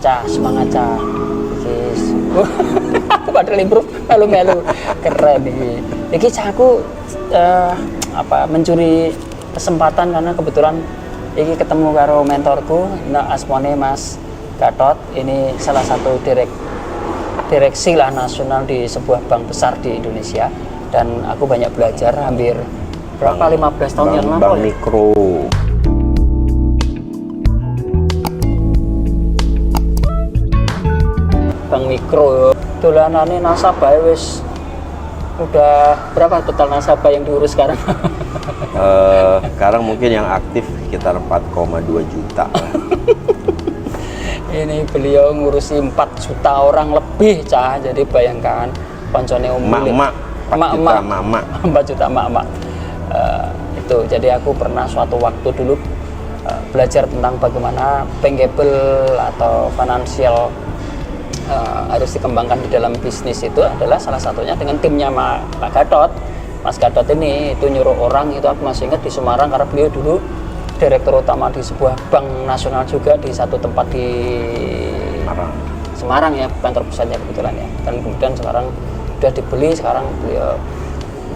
Cah, semangat cah. Yes. Aku padahal improve melu-melu. Keren iki. Iki cah aku mencuri kesempatan karena kebetulan iki ketemu karo mentorku, asmane Mas Gatot. Ini salah satu direksi lah nasional di sebuah bank besar di Indonesia, dan aku banyak belajar hampir berapa 15 tahun yang lalu. Bank Mikro. Bank Mikro dolanane nasabah wis udah berapa total nasabah yang diurus sekarang? Sekarang mungkin yang aktif sekitar 4,2 juta. Ini beliau ngurusi 4 juta orang lebih cah, jadi bayangkan koncone Emak-emak 4 juta emak-emak. 4 juta emak-emak. Itu jadi aku pernah suatu waktu dulu belajar tentang bagaimana bankable atau financial harus dikembangkan di dalam bisnis. Itu adalah salah satunya dengan timnya Pak Gatot. Mas Gatot ini itu nyuruh orang, itu aku masih ingat di Semarang karena beliau dulu direktur utama di sebuah bank nasional juga di satu tempat di Semarang ya, kantor pusatnya kebetulan ya. Dan kemudian sekarang sudah dibeli, sekarang beliau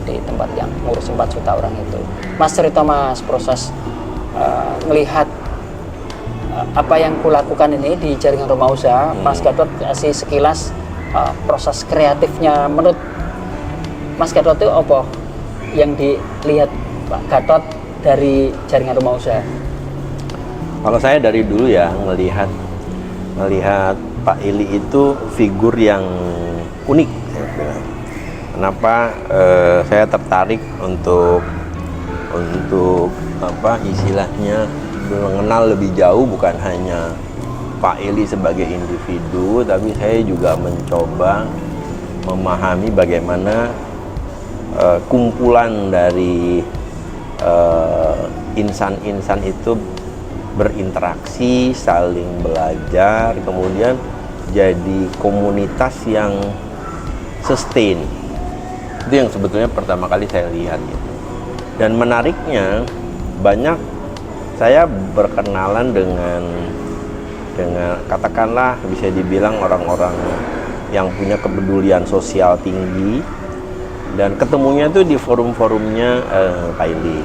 di tempat yang ngurus 4 juta orang itu. Mas cerita Mas proses melihat apa yang kulakukan ini di jaringan rumah usaha. Mas Gatot kasih sekilas proses kreatifnya. Menurut Mas Gatot itu apa yang dilihat Pak Gatot dari jaringan rumah usaha? Kalau saya dari dulu ya melihat Pak Ili itu figur yang unik, saya bilang. Kenapa saya tertarik untuk apa istilahnya mengenal lebih jauh, bukan hanya Pak Ili sebagai individu, tapi saya juga mencoba memahami bagaimana kumpulan dari insan-insan itu berinteraksi, saling belajar, kemudian jadi komunitas yang sustain. Itu yang sebetulnya pertama kali saya lihat gitu. Dan menariknya banyak saya berkenalan dengan katakanlah bisa dibilang orang-orang yang punya kepedulian sosial tinggi, dan ketemunya itu di forum-forumnya Pak Ili.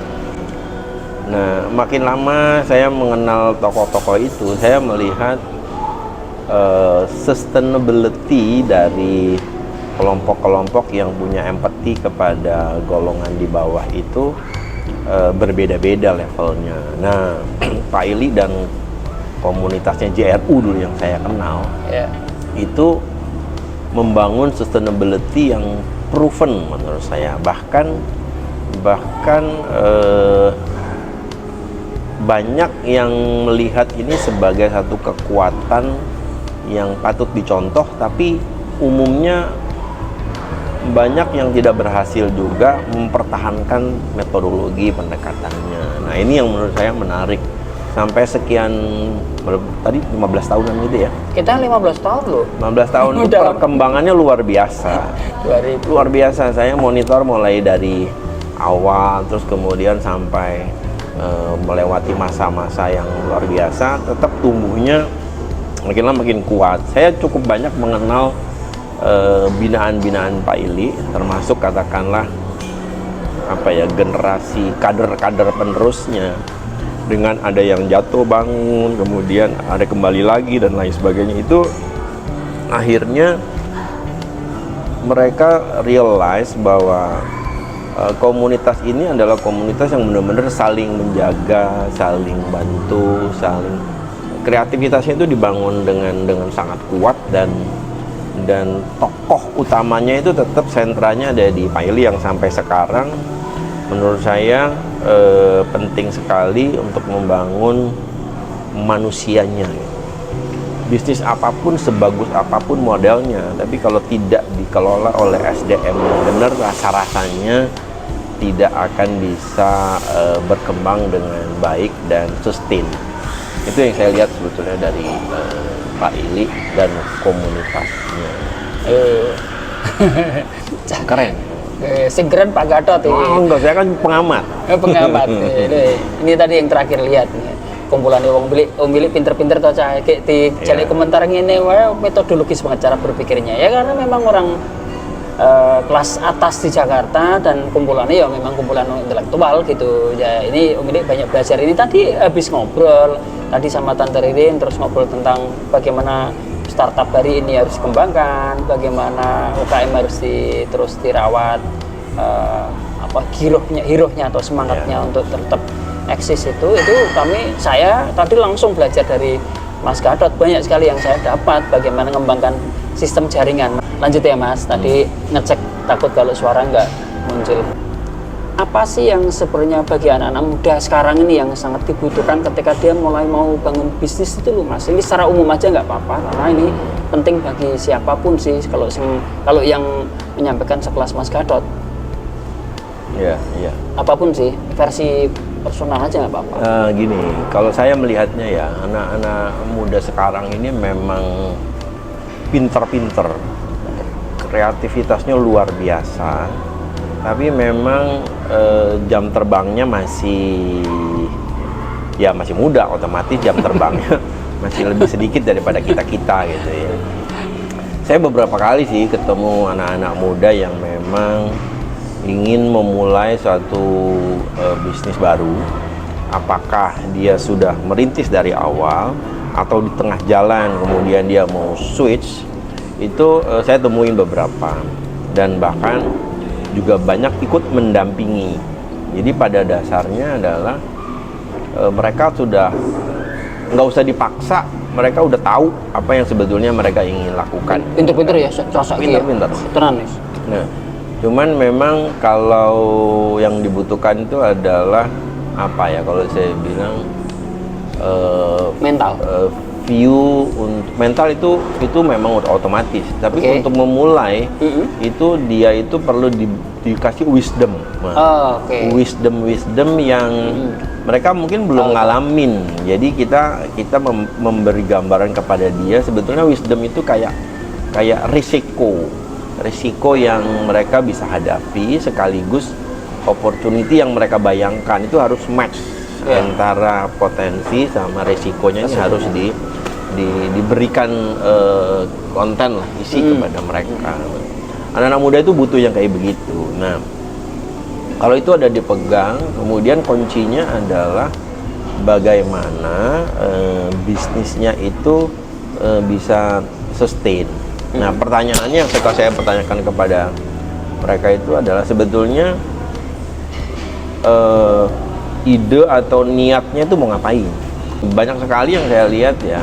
Nah, makin lama saya mengenal tokoh-tokoh itu, saya melihat sustainability dari kelompok-kelompok yang punya empati kepada golongan di bawah itu berbeda-beda levelnya. Nah, Pak Ili dan komunitasnya JRU dulu yang saya kenal, itu membangun sustainability yang proven menurut saya. Bahkan banyak yang melihat ini sebagai satu kekuatan yang patut dicontoh, tapi umumnya banyak yang tidak berhasil juga mempertahankan metodologi pendekatannya. Nah, ini yang menurut saya menarik. Sampai sekian, tadi 15 tahunan gitu ya. Kita 15 tahun loh. 15 tahun itu perkembangannya luar biasa. Luar biasa. Saya monitor mulai dari awal, terus kemudian sampai melewati masa-masa yang luar biasa, tetap tumbuhnya makin lama makin kuat. Saya cukup banyak mengenal binaan-binaan Pak Ili, termasuk katakanlah generasi kader-kader penerusnya, dengan ada yang jatuh bangun, kemudian ada kembali lagi dan lain sebagainya. Itu akhirnya mereka realize bahwa komunitas ini adalah komunitas yang benar-benar saling menjaga, saling bantu, saling kreativitasnya itu dibangun dengan sangat kuat, dan tokoh utamanya itu tetap sentranya ada di Pak Ili yang sampai sekarang menurut saya penting sekali untuk membangun manusianya. Bisnis apapun, sebagus apapun modelnya, tapi kalau tidak dikelola oleh SDM yang benar, rasa-rasanya tidak akan bisa berkembang dengan baik dan sustain. Itu yang saya lihat sebetulnya dari Pak Ili dan komunitasnya. Keren. Segeren Pak Gatot ini. Oh, enggak, saya kan pengamat. Pengamat. Ini tadi yang terakhir lihat. kumpulan wong milik pinter-pinter to cah kayak di jale komentar ngene wae metodologis banget cara berpikirnya ya karena memang orang kelas atas di Jakarta dan kumpulannya ya memang kumpulan intelektual gitu ya. Ini milik banyak belajar. Ini tadi habis ngobrol tadi sama Tante Ririn terus ngobrol tentang bagaimana startup dari ini harus dikembangkan, bagaimana UKM harus terus dirawat, girohnya atau semangatnya untuk tetap eksis itu saya tadi langsung belajar dari Mas Gatot, banyak sekali yang saya dapat bagaimana mengembangkan sistem jaringan. Lanjut ya Mas, tadi ngecek takut kalau suara nggak muncul. Apa sih yang sebenarnya bagi anak-anak muda sekarang ini yang sangat dibutuhkan ketika dia mulai mau bangun bisnis itu loh Mas? Ini secara umum aja nggak apa-apa, karena ini penting bagi siapapun sih. Kalau yang menyampaikan sekelas Mas Gatot, iya. Apapun sih, versi personal aja nggak apa-apa. Gini, kalau saya melihatnya ya, anak-anak muda sekarang ini memang pinter-pinter, kreativitasnya luar biasa, tapi memang jam terbangnya masih muda, otomatis jam terbangnya masih lebih sedikit daripada kita gitu ya. Saya beberapa kali sih ketemu anak-anak muda yang memang ingin memulai suatu bisnis baru, apakah dia sudah merintis dari awal atau di tengah jalan kemudian dia mau switch, itu saya temuin beberapa dan bahkan juga banyak ikut mendampingi. Jadi pada dasarnya adalah mereka sudah nggak usah dipaksa, mereka udah tahu apa yang sebetulnya mereka ingin lakukan. Pinter-pinter ya, sosok pinter-pinter. Tenanis. Nah, cuman memang kalau yang dibutuhkan itu adalah apa ya, kalau saya bilang mental. Mental itu memang udah otomatis, tapi untuk memulai itu dia itu perlu dikasih wisdom. Wisdom yang mereka mungkin belum ngalamin. Jadi kita memberi gambaran kepada dia sebetulnya wisdom itu kayak risiko yang mereka bisa hadapi, sekaligus opportunity yang mereka bayangkan itu harus match antara potensi sama risikonya. Ini harus diberikan konten lah, isi kepada mereka. Anak-anak muda itu butuh yang kayak begitu. Nah, kalau itu ada dipegang, kemudian kuncinya adalah bagaimana bisnisnya itu bisa sustain. Nah, pertanyaannya yang saya pertanyakan kepada mereka itu adalah sebetulnya ide atau niatnya itu mau ngapain. Banyak sekali yang saya lihat ya,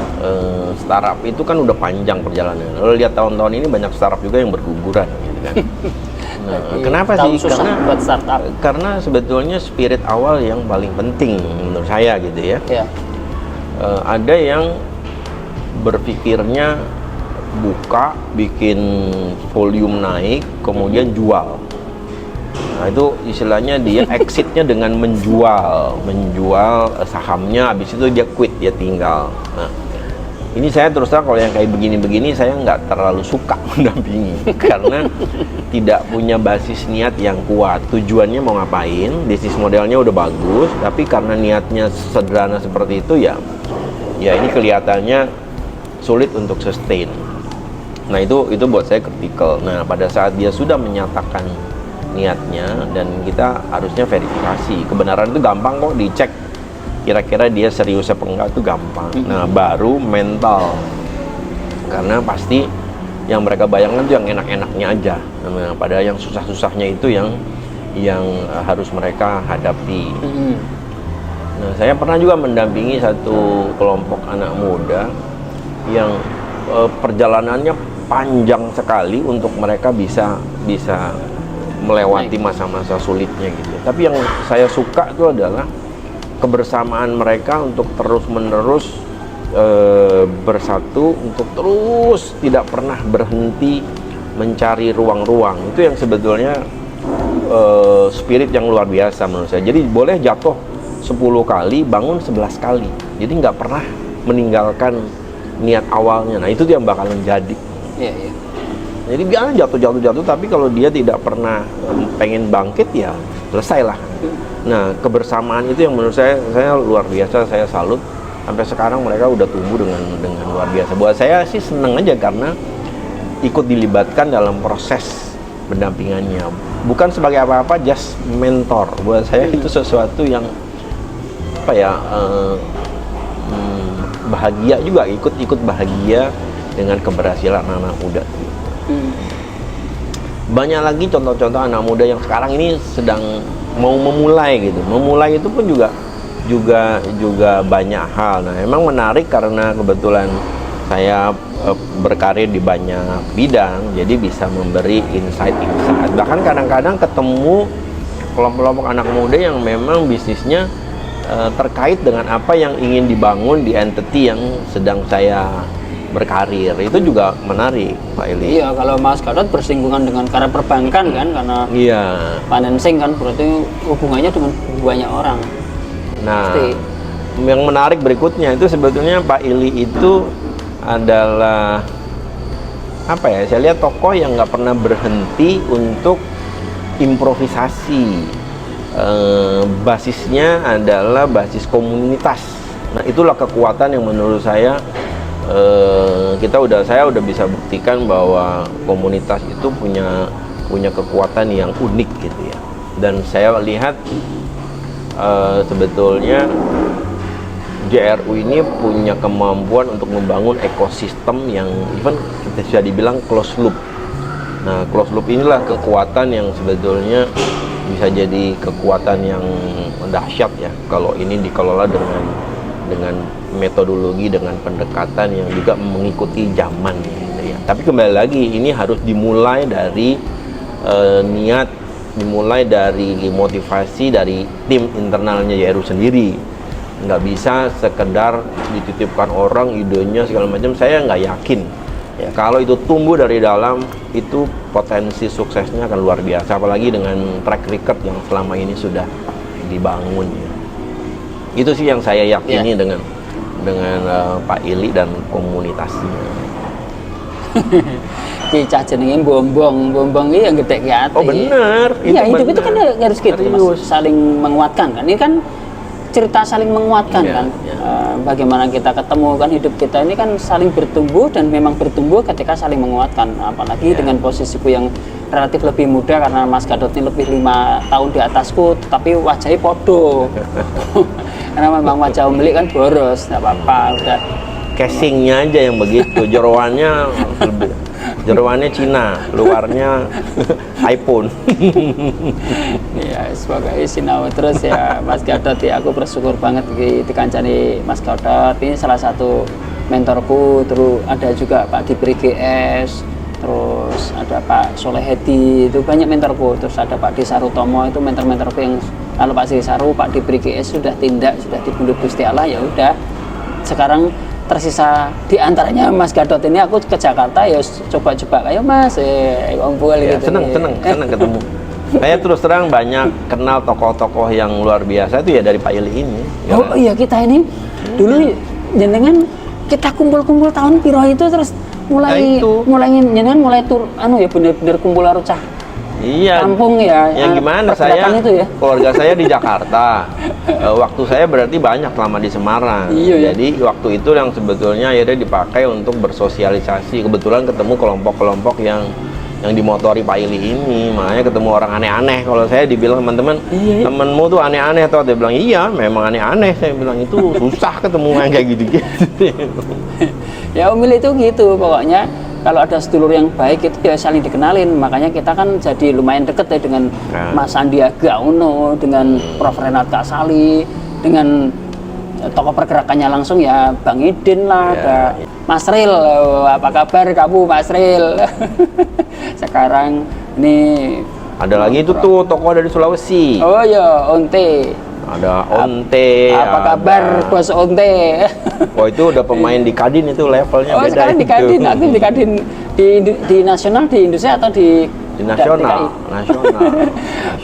startup itu kan udah panjang perjalanan. Lalu lihat tahun-tahun ini banyak startup juga yang berguguran gitu kan. Nah, kenapa sih? Karena sebetulnya spirit awal yang paling penting menurut saya gitu ya. Ada yang berpikirnya buka, bikin volume naik, kemudian jual. Nah, itu istilahnya dia exitnya dengan menjual sahamnya, habis itu dia quit, dia tinggal. Nah, ini saya terus terang kalau yang kayak begini-begini saya nggak terlalu suka mendampingi karena tidak punya basis niat yang kuat. Tujuannya mau ngapain, bisnis modelnya udah bagus, tapi karena niatnya sederhana seperti itu ya ini kelihatannya sulit untuk sustain. Nah, itu buat saya kritikal. Nah, pada saat dia sudah menyatakan niatnya, dan kita harusnya verifikasi kebenaran itu gampang kok, dicek kira-kira dia serius apa enggak itu gampang. Nah, baru mental, karena pasti yang mereka bayangkan itu yang enak-enaknya aja. Nah, pada yang susah-susahnya itu yang harus mereka hadapi. Nah, saya pernah juga mendampingi satu kelompok anak muda yang perjalanannya panjang sekali untuk mereka bisa melewati masa-masa sulitnya gitu. Tapi yang saya suka itu adalah kebersamaan mereka untuk terus-menerus bersatu, untuk terus tidak pernah berhenti mencari ruang-ruang. Itu yang sebetulnya spirit yang luar biasa menurut saya. Jadi boleh jatuh 10 kali, bangun 11 kali. Jadi nggak pernah meninggalkan niat awalnya. Nah, itu yang bakalan jadi. Jadi biarlah jatuh, tapi kalau dia tidak pernah pengen bangkit ya selesailah. Nah, kebersamaan itu yang menurut saya luar biasa, saya salut. sampai sekarang mereka udah tumbuh dengan luar biasa. Buat saya sih seneng aja karena ikut dilibatkan dalam proses pendampingannya, bukan sebagai apa-apa, just mentor. Buat saya itu sesuatu yang apa ya, bahagia juga, ikut bahagia dengan keberhasilan anak muda. Banyak lagi contoh-contoh anak muda yang sekarang ini sedang mau memulai gitu. Memulai itu pun juga banyak hal. Nah, emang menarik karena kebetulan saya berkarir di banyak bidang, jadi bisa memberi insight. Bahkan kadang-kadang ketemu kelompok-kelompok anak muda yang memang bisnisnya terkait dengan apa yang ingin dibangun di entity yang sedang saya berkarir. Itu juga menarik, Pak Ili. Iya, kalau Mas Gatot bersinggungan dengan karena perbankan kan, karena financing kan, berarti hubungannya dengan banyak orang. Nah, yang menarik berikutnya itu sebetulnya Pak Ili itu adalah apa ya? Saya lihat tokoh yang nggak pernah berhenti untuk improvisasi. Basisnya adalah basis komunitas. Nah, itulah kekuatan yang menurut saya saya udah bisa buktikan bahwa komunitas itu punya kekuatan yang unik gitu ya. Dan saya lihat sebetulnya JRU ini punya kemampuan untuk membangun ekosistem yang even kita bisa dibilang closed loop. Nah, closed loop inilah kekuatan yang sebetulnya bisa jadi kekuatan yang dahsyat ya kalau ini dikelola dengan metodologi, dengan pendekatan yang juga mengikuti zaman gitu ya. Tapi kembali lagi ini harus dimulai dari niat, dimulai dari motivasi dari tim internalnya JRU sendiri. Nggak bisa sekedar dititipkan orang idenya segala macam. Saya nggak yakin ya, kalau itu tumbuh dari dalam, itu potensi suksesnya akan luar biasa, apalagi dengan track record yang selama ini sudah dibangun ya. Itu sih yang saya yakini dengan Pak Ili dan komunitasnya. Cicah jenenge bombong iki yang gede ki ati. Oh benar. Iya, hidup itu kan harus gitu, Mas. Saling menguatkan kan. Ini kan cerita saling menguatkan kan. Bagaimana kita ketemu kan, hidup kita ini kan saling bertumbuh, dan memang bertumbuh ketika saling menguatkan. Apalagi dengan posisiku yang relatif lebih muda, karena Mas Gatot ini lebih 5 tahun di atasku, tetapi wajahnya podo. Karena memang wajah Umli kan boros, nggak apa-apa, udah. Casingnya aja yang begitu, jeroannya Cina, luarnya iPhone. Ya, semoga sinau terus ya Mas Gatot ya. Aku bersyukur banget dikancani Mas Gatot. Ini salah satu mentorku. Terus ada juga Pak Dibri GS, terus ada Pak Soleh Hedi, itu banyak mentorku. Terus ada Pak Desarutomo, itu mentor-mentorku yang kalau Pak Desaru, Pak Dibri GS sudah tindak, sudah dibundut Gusti Allah, ya udah. Sekarang tersisa di antaranya Mas Gatot ini. Aku ke Jakarta ya coba-coba, ayo Mas, ngumpul Ya, gitu. seneng ketemu. Saya terus terang banyak kenal tokoh-tokoh yang luar biasa itu ya dari Pak Ili ini. Oh iya, kita ini dulu jenengan kita kumpul-kumpul tahun piro itu, terus mulai jenengan mulai tur bener-bener kumpul karo cah. Iya. Kampung ya. Yang gimana, saya itu ya? keluarga saya di Jakarta. Waktu saya berarti banyak lama di Semarang. Iya, jadi waktu itu yang sebetulnya akhirnya dipakai untuk bersosialisasi. Kebetulan ketemu kelompok-kelompok yang dimotori Pak Ili ini, makanya ketemu orang aneh-aneh. Kalau saya dibilang teman-teman, temenmu tuh aneh-aneh, atau dia bilang iya memang aneh-aneh. Saya bilang itu susah ketemu yang kayak gitu-gitu. Ya Umil itu gitu pokoknya. Kalau ada sedulur yang baik itu ya saling dikenalin. Makanya kita kan jadi lumayan deket ya dengan Mas Sandiaga Uno, dengan Prof. Renat Kasali, dengan tokoh pergerakannya langsung ya Bang Idin lah, ada Mas Ril. Apa kabar kamu Mas Ril? Sekarang ini ada lagi itu tuh tokoh dari Sulawesi. Oh iya, Onte. Ada Onte. Apa kabar Bos Onte? Oh itu udah pemain di Kadin, itu levelnya beda. Oh sekarang di Kadin, aktif di Kadin, di nasional, di Indonesia atau di nasional.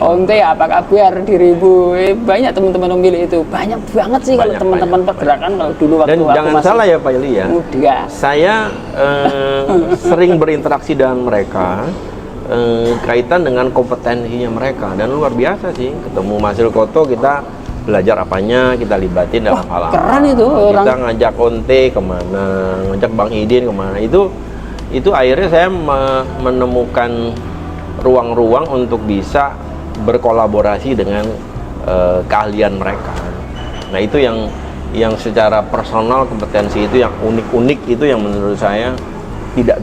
Onte apa kabar dirimu? Banyak teman-teman memilih itu, banyak banget sih kalau teman-teman pergerakan kalau dulu waktu. Dan jangan salah ya Pak Ili ya, muda. Saya sering berinteraksi dengan mereka kaitan dengan kompetensinya mereka, dan luar biasa sih. Ketemu Mas Koto, kita belajar apanya kita libatin dalam hal apa. Keren itu Kita ngajak Onte kemana, ngajak Bang Idin kemana, itu akhirnya saya menemukan ruang-ruang untuk bisa berkolaborasi dengan keahlian mereka. Nah itu yang secara personal kompetensi itu yang unik-unik, itu yang menurut saya tidak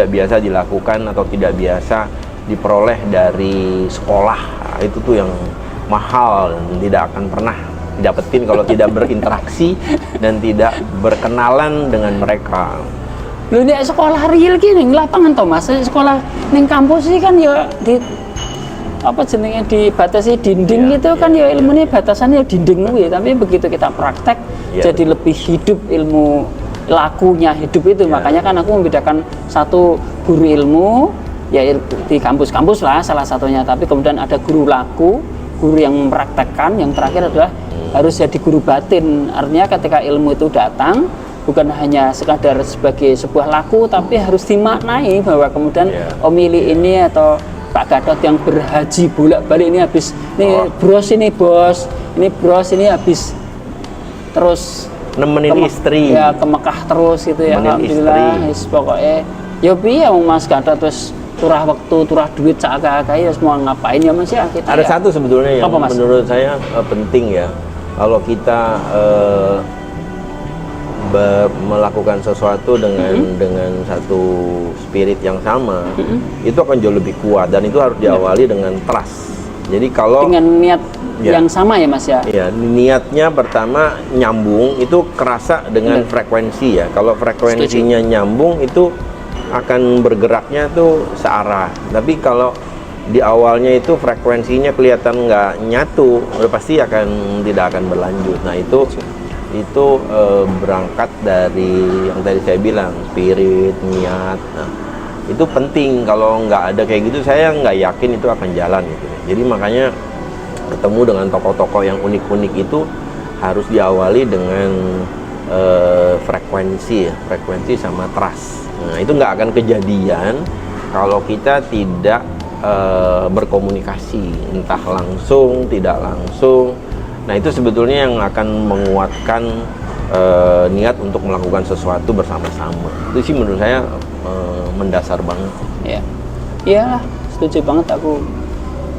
biasa dilakukan atau tidak biasa diperoleh dari sekolah. Itu tuh yang mahal dan tidak akan pernah didapetin kalau tidak berinteraksi dan tidak berkenalan dengan mereka. Lho nek sekolah real ki ning lapangan to Mas, sekolah ning kampus sih kan ya di apa jenenge dibatasi dinding gitu kan ya ilmunya batasannya dinding kuwi, tapi begitu kita praktek jadi lebih hidup ilmu lakunya hidup itu. Makanya kan aku membedakan satu guru ilmu ya di kampus-kampus lah salah satunya, tapi kemudian ada guru laku, guru yang mempraktekkan, yang terakhir adalah harus jadi guru batin. Artinya ketika ilmu itu datang bukan hanya sekadar sebagai sebuah laku, tapi harus dimaknai bahwa kemudian omili ini atau Pak Gatot yang berhaji bolak-balik ini habis ini bros ini bos, ini bros ini habis terus nemenin istri ya ke Mekah terus gitu ya. Alhamdulillah pokoknya ya piye Mas Gatot terus turah waktu, turah duit seagak-agak ya semua ngapain ya Mas ya kita. Ada ya. satu sebetulnya yang apa, Mas? menurut saya penting ya, kalau kita melakukan sesuatu dengan satu spirit yang sama, itu akan jauh lebih kuat dan itu harus diawali dengan trust. Jadi kalau dengan niat yang sama ya Mas ya. Ya, niatnya pertama nyambung, itu kerasa dengan frekuensi ya. Kalau frekuensinya nyambung itu akan bergeraknya tuh searah. Tapi kalau di awalnya itu frekuensinya kelihatan nggak nyatu, udah pasti tidak akan berlanjut. Nah itu berangkat dari yang tadi saya bilang, spirit, niat. Nah, itu penting. Kalau nggak ada kayak gitu, saya nggak yakin itu akan jalan gitu. Jadi makanya ketemu dengan tokoh-tokoh yang unik-unik itu harus diawali dengan frekuensi sama trust. Nah itu nggak akan kejadian kalau kita tidak berkomunikasi, entah langsung, tidak langsung. Nah itu sebetulnya yang akan menguatkan niat untuk melakukan sesuatu bersama-sama. Itu sih menurut saya mendasar banget. Ya, iyalah, setuju banget aku.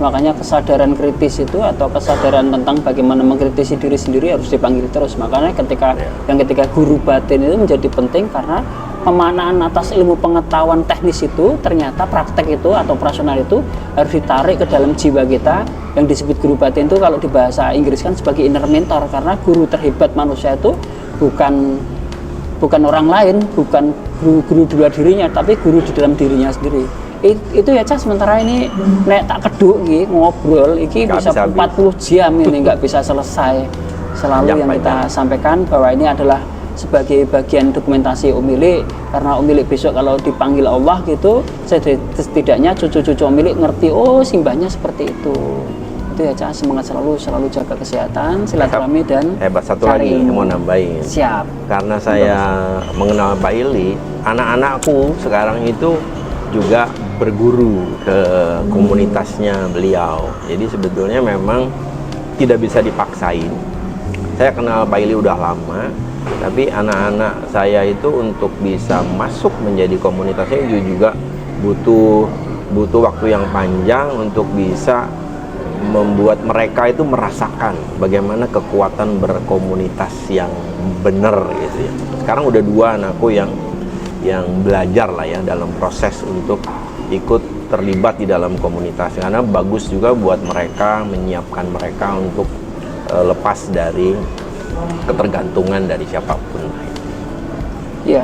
Makanya kesadaran kritis itu atau kesadaran tentang bagaimana mengkritisi diri sendiri harus dipanggil terus. Makanya ketika guru batin itu menjadi penting karena pemanaan atas ilmu pengetahuan teknis itu ternyata praktek itu atau operasional itu harus ditarik ke dalam jiwa kita. Yang disebut guru batin itu kalau di bahasa Inggris kan sebagai inner mentor, karena guru terhebat manusia itu bukan orang lain, bukan guru di luar dirinya, tapi guru di dalam dirinya sendiri. Itu ya Cas, sementara ini nek tak keduk ngobrol iki bisa 40 jam ini nggak bisa selesai. Selalu yang kita sampaikan bahwa ini adalah sebagai bagian dokumentasi Umilik, karena Umilik besok kalau dipanggil Allah gitu, setidaknya cucu-cucu Umilik ngerti, oh simbahnya seperti itu ya Cas. Semangat selalu jaga kesehatan, silaturahmi dan hebat. Satu lagi mau nambahin, siap, karena saya mengenal Pak Ili, anak-anakku sekarang itu juga berguru ke komunitasnya beliau. Jadi sebetulnya memang tidak bisa dipaksain. Saya kenal Pak Ili udah lama, tapi anak-anak saya itu untuk bisa masuk menjadi komunitasnya juga butuh waktu yang panjang untuk bisa membuat mereka itu merasakan bagaimana kekuatan berkomunitas yang benar gitu ya. Sekarang udah 2 anakku yang belajar lah ya dalam proses untuk ikut terlibat di dalam komunitas, karena bagus juga buat mereka, menyiapkan mereka untuk lepas dari ketergantungan dari siapapun. Ya,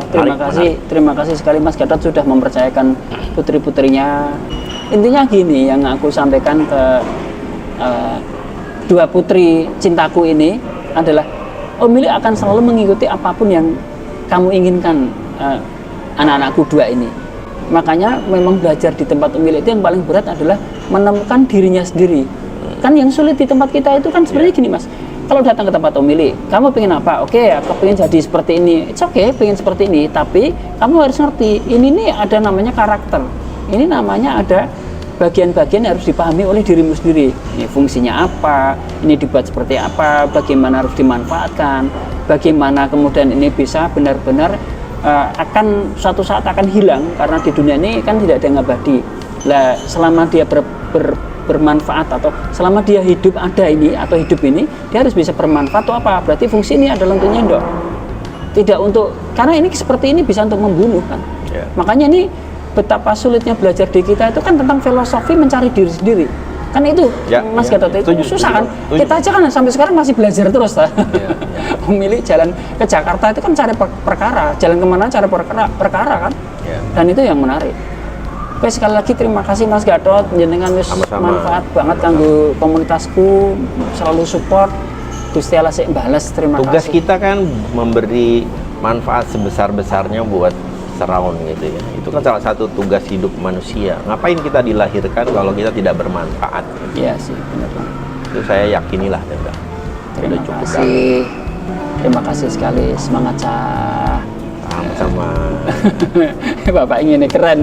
terima kasih sekali Mas Gatot sudah mempercayakan putri-putrinya. Intinya gini yang aku sampaikan ke 2 putri cintaku ini adalah Umilik akan selalu mengikuti apapun yang kamu inginkan, anak-anakku 2 ini. Makanya memang belajar di tempat Umilik itu yang paling berat adalah menemukan dirinya sendiri. Kan yang sulit di tempat kita itu kan sebenarnya gini Mas, kalau datang ke tempat Umilik, kamu pengen apa? Oke, aku pengen jadi seperti ini. It's okay, pengen seperti ini, tapi kamu harus ngerti, ini nih ada namanya karakter, ini namanya ada bagian-bagian harus dipahami oleh dirimu sendiri. Ini fungsinya apa, ini dibuat seperti apa, bagaimana harus dimanfaatkan, bagaimana kemudian ini bisa benar-benar akan suatu saat akan hilang, karena di dunia ini kan tidak ada yang abadi. Lah selama dia bermanfaat atau selama dia hidup ada ini atau hidup ini, dia harus bisa bermanfaat atau apa? Berarti fungsi ini adalah untuk nyendok. Tidak untuk, karena ini seperti ini bisa untuk membunuh kan. Makanya ini betapa sulitnya belajar di kita itu kan tentang filosofi mencari diri sendiri. Kan itu Mas Gatot itu susah kan. Kita aja kan sampai sekarang masih belajar terus lah. Memilih jalan ke Jakarta itu kan cari perkara, jalan kemana cari perkara kan. Dan itu yang menarik. Oke, sekali lagi terima kasih Mas Gatot, jenengan wis manfaat banget kanggo komunitasku, selalu support. Gusti Allah sik bales, terima Tugas kasih. kita kan memberi manfaat sebesar-besarnya buat surround gitu ya. Itu kan salah satu tugas hidup manusia. Ngapain kita dilahirkan kalau kita tidak bermanfaat? Iya sih, benar banget. Itu saya yakinilah dan Terima kasih. Terima kasih sekali, semangat Cah. sama-sama. Bapak ini keren.